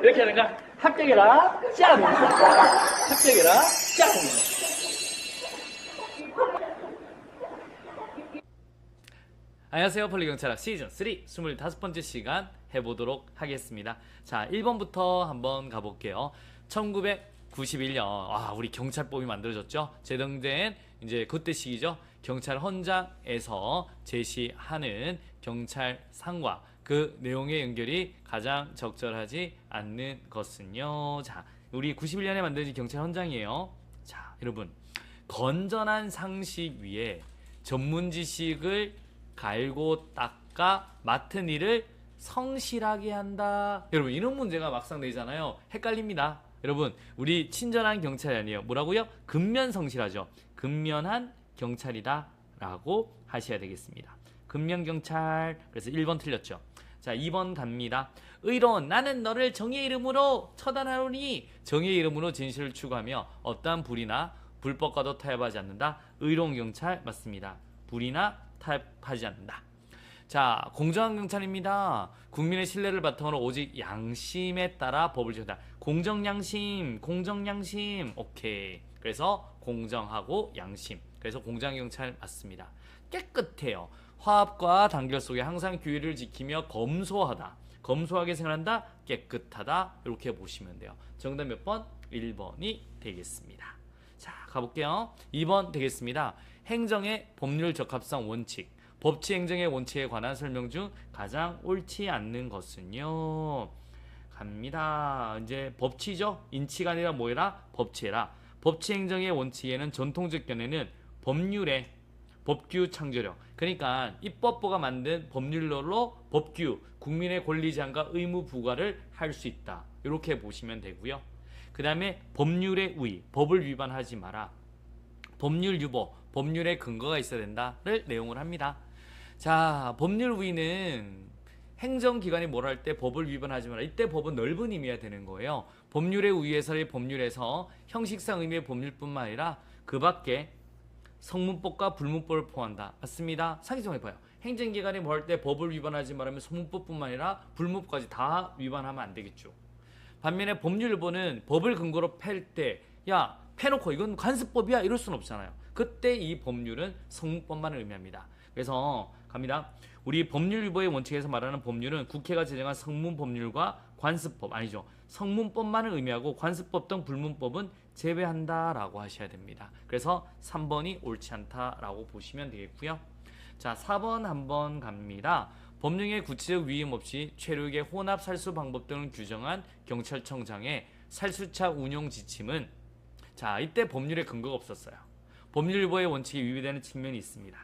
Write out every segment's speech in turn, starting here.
이렇게 하는가? 합격해라, 짱! 합격해라, 짱! 안녕하세요. 폴리경찰학 시즌3 25번째 시간 해보도록 하겠습니다. 자, 1번부터 한번 가볼게요. 1991년 우리 경찰법이 만들어졌죠. 제정된 이제 그때 시기죠. 경찰 헌장에서 제시하는 경찰상과 그 내용의 연결이 가장 적절하지 않는 것은요. 자, 우리 91년에 만들어진 경찰 헌장이에요. 자, 여러분, 건전한 상식 위에 전문 지식을 갈고 닦아 맡은 일을 성실하게 한다. 여러분, 이런 문제가 막상 내잖아요. 헷갈립니다. 여러분, 우리 친절한 경찰이 아니에요. 뭐라고요? 근면성실하죠. 근면한 경찰이다 라고 하셔야 되겠습니다. 근면경찰. 그래서 1번 틀렸죠. 자, 2번 갑니다. 의로운 나는 너를 정의의 이름으로 처단하노니 정의의 이름으로 진실을 추구하며 어떠한 불이나 불법과도 타협하지 않는다. 의로운 경찰 맞습니다. 불이나 타협하지 않는다. 자, 공정한 경찰입니다. 국민의 신뢰를 바탕으로 오직 양심에 따라 법을 지킨다. 공정양심, 공정양심. 오케이. 그래서 공정하고 양심. 그래서 공정한 경찰 맞습니다. 깨끗해요. 화합과 단결 속에 항상 규율을 지키며 검소하다. 검소하게 생활한다. 깨끗하다. 이렇게 보시면 돼요. 정답 몇 번? 1번이 되겠습니다. 자, 가볼게요. 2번 되겠습니다. 행정의 법률 적합성 원칙. 법치 행정의 원칙에 관한 설명 중 가장 옳지 않는 것은요. 갑니다. 이제 법치죠. 인치가 아니라 뭐해라? 법치해라. 법치 행정의 원칙에는 전통적 견해는 법률의 법규 창조력. 그러니까 입법부가 만든 법률로 법규, 국민의 권리 제한과 의무 부과를 할 수 있다. 이렇게 보시면 되고요. 그 다음에 법률의 우위, 법을 위반하지 마라. 법률 유보, 법률의 근거가 있어야 된다를 내용을 합니다. 자, 법률 우위는 행정기관이 뭘 할 때 법을 위반하지 마라. 이때 법은 넓은 의미가 되는 거예요. 법률의 우위에서의 법률에서 형식상 의미의 법률뿐만 아니라 그 밖에 성문법과 불문법을 포함한다. 맞습니다. 상기좀 해봐요. 행정기관이 뭐 할 때 법을 위반하지 말하면 성문법뿐만 아니라 불문법까지 다 위반하면 안 되겠죠. 반면에 법률보는 법을 근거로 팰 때 야, 패놓고 이건 관습법이야 이럴 순 없잖아요. 그때 이 법률은 성문법만을 의미합니다. 그래서 갑니다. 우리 법률유보의 원칙에서 말하는 법률은 국회가 제정한 성문법률과 관습법 아니죠. 성문법만을 의미하고 관습법 등 불문법은 제외한다라고 하셔야 됩니다. 그래서 3번이 옳지 않다라고 보시면 되겠고요. 자, 4번 한번 갑니다. 법령의 구체적 위임 없이 체류의 혼합 살수 방법 등을 규정한 경찰청장의 살수차 운용 지침은 자, 이때 법률에 근거가 없었어요. 법률유보의 원칙이 위배되는 측면이 있습니다.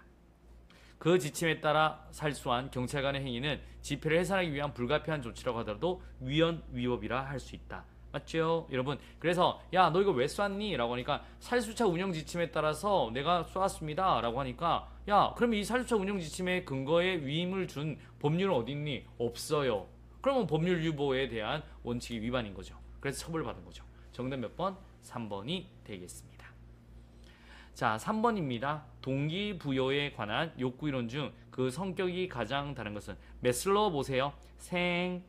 그 지침에 따라 살수한 경찰관의 행위는 집회를 해산하기 위한 불가피한 조치라고 하더라도 위헌 위법이라 할 수 있다. 맞죠? 여러분, 그래서 야, 너 이거 왜 쐈니? 라고 하니까 살수차 운영 지침에 따라서 내가 쏘았습니다 라고 하니까 야, 그럼 이 살수차 운영 지침의 근거에 위임을 준 법률은 어디 있니? 없어요. 그러면 법률 유보에 대한 원칙이 위반인 거죠. 그래서 처벌받은 거죠. 정답 몇 번? 3번이 되겠습니다. 자, 3번입니다. 동기부여에 관한 욕구이론 중 그 성격이 가장 다른 것은 메슬로 보세요. 생,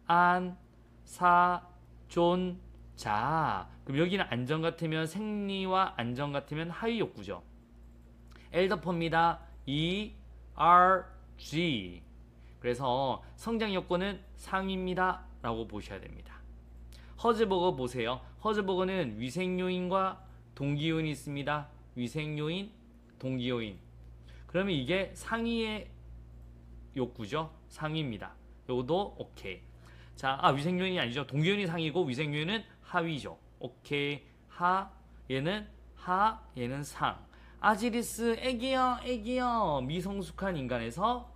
안, 사, 존, 자. 그럼 여기는 안전 같으면 생리와 안전 같으면 하위 욕구죠. 엘더퍼입니다. E, R, G. 그래서 성장 요건은 상위입니다 라고 보셔야 됩니다. 허즈버거 보세요. 허즈버거는 위생요인과 동기요인이 있습니다. 위생요인, 동기요인. 그러면 이게 상위의 욕구죠. 상위입니다. 요것도 오케이. 자, 위생요인이 아니죠. 동기요인이 상위고 위생요인은 하위죠. 오케이. 하, 얘는 하, 얘는 상. 아지리스, 애기야. 미성숙한 인간에서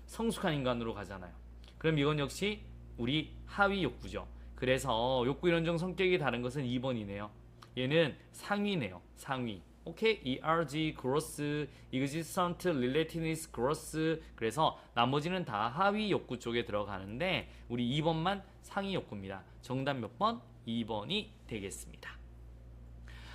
성숙한 인간으로 가잖아요. 그럼 이건 역시 우리 하위 욕구죠. 그래서 욕구 이론 중 성격이 다른 것은 2번이네요. 얘는 상위네요. 상위. 오케이. ERG, gross, existent, relativeness, gross. 그래서 나머지는 다 하위 욕구 쪽에 들어가는데 우리 2번만 상위 욕구입니다. 정답 몇 번? 2번이 되겠습니다.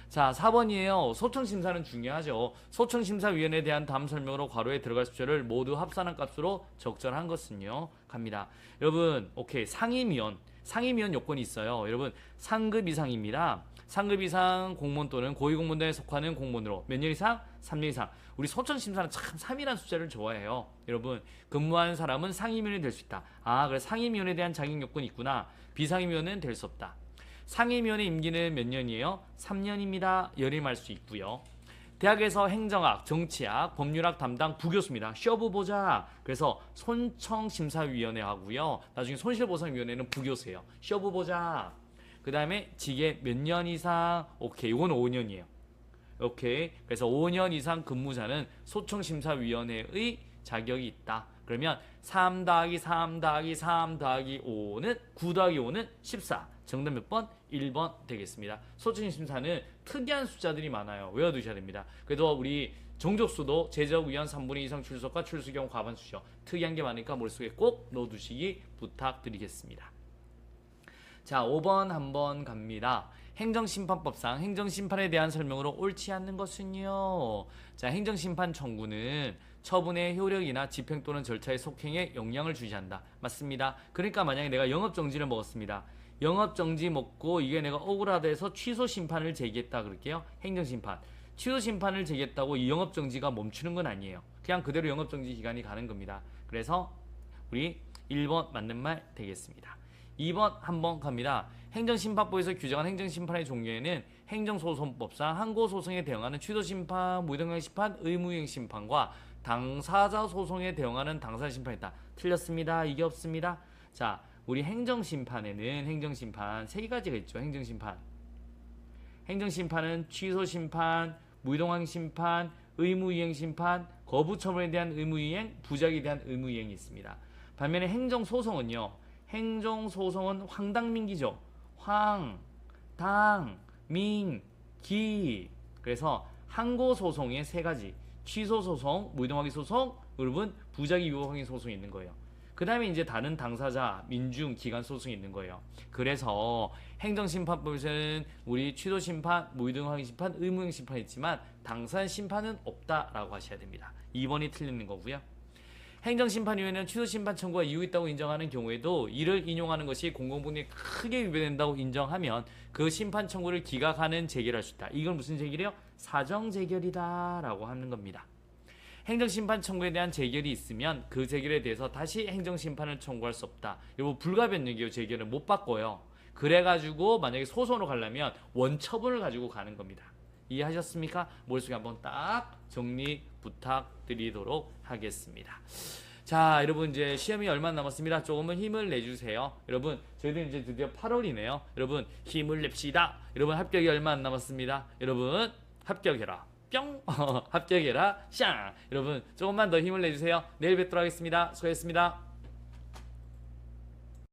자, 4번이에요. 소청심사는 중요하죠. 소청심사위원회에 대한 다음 설명으로 괄호에 들어갈 숫자를 모두 합산한 값으로 적절한 것은요. 갑니다. 여러분, 오케이. 상임위원. 상임위원 요건이 있어요. 여러분 상급 이상입니다. 상급 이상 공무원 또는 고위공무원단에 속하는 공무원으로 몇 년 이상? 3년 이상. 우리 소청심사는 참 3이라는 숫자를 좋아해요. 여러분 근무하는 사람은 상임위원이 될 수 있다. 아 그래 상임위원에 대한 자격 요건이 있구나. 비상임위원은 될 수 없다. 상임위원의 임기는 몇 년이에요? 3년입니다. 열임할 수 있고요. 대학에서 행정학, 정치학, 법률학 담당 부교수입니다. 시험 보자. 그래서 손청심사위원회 하고요. 나중에 손실보상위원회는 부교수예요. 시험 보자. 그 다음에 직에 몇 년 이상? 오케이, 이건 5년이에요. 오케이, 그래서 5년 이상 근무자는 소청심사위원회의 자격이 있다. 그러면 3 더하기 3 더하기 3 더하기 5는 9 더하기 5는 14. 정답 몇 번? 1번 되겠습니다. 소청심사는 특이한 숫자들이 많아요. 외워두셔야 됩니다. 그래도 우리 정족수도 제적위원 3분의 2 이상 출석과 출석 경우 과반수죠. 특이한 게 많으니까 머릿속에 꼭 넣어두시기 부탁드리겠습니다. 자, 5번 한번 갑니다. 행정심판법상 행정심판에 대한 설명으로 옳지 않는 것은요. 자, 행정심판 청구는 처분의 효력이나 집행 또는 절차의 속행에 영향을 주지 않는다. 맞습니다. 그러니까 만약에 내가 영업정지를 먹었습니다. 영업정지 먹고 이게 내가 억울하다 해서 취소심판을 제기했다 그럴게요. 행정심판. 취소심판을 제기했다고 이 영업정지가 멈추는 건 아니에요. 그냥 그대로 영업정지 기간이 가는 겁니다. 그래서 우리 1번 맞는 말 되겠습니다. 2번 한번 갑니다. 행정심판법에서 규정한 행정심판의 종류에는 행정소송법상 항고소송에 대응하는 취소심판, 무등형심판, 의무이행심판과 당사자 소송에 대응하는 당사자심판이 있다. 틀렸습니다. 이게 없습니다. 자, 우리 행정심판에는 행정심판 3가지가 있죠. 행정심판은 취소심판, 무이동항심판, 의무이행심판, 거부처분에 대한 의무이행, 부작에 대한 의무이행이 있습니다. 반면에 행정소송은요. 행정소송은 황당민기죠. 황, 당, 민, 기. 그래서 항고소송의 3가지. 취소소송, 무이동항의 소송, 여러분 부작위 위법행위 소송이 있는 거예요. 그 다음에 이제 다른 당사자, 민중, 기관 소송이 있는 거예요. 그래서 행정심판법에서는 우리 취소심판, 무이동항심판, 의무이행심판이 있지만 당사자 심판은 없다라고 하셔야 됩니다. 2번이 틀리는 거고요. 행정심판위원회는 취소심판 청구가 이유 있다고 인정하는 경우에도 이를 인용하는 것이 공공복리에 크게 위배된다고 인정하면 그 심판 청구를 기각하는 재결할 수 있다. 이건 무슨 재결이요? 사정재결이다 라고 하는 겁니다. 행정심판 청구에 대한 재결이 있으면 그 재결에 대해서 다시 행정심판을 청구할 수 없다. 이거 불가변력이요. 재결을 못 바꿔요. 그래가지고 만약에 소송으로 가려면 원처분을 가지고 가는 겁니다. 이해하셨습니까? 머릿속에 한번 딱 정리 부탁드리도록 하겠습니다. 자, 여러분 이제 시험이 얼마 남았습니다. 조금은 힘을 내주세요. 여러분 저희들 이제 드디어 8월이네요. 여러분 힘을 냅시다. 여러분 합격이 얼마 안 남았습니다. 여러분 합격해라. 뿅! 합격해라. 샹! 여러분 조금만 더 힘을 내주세요. 내일 뵙도록 하겠습니다. 수고했습니다.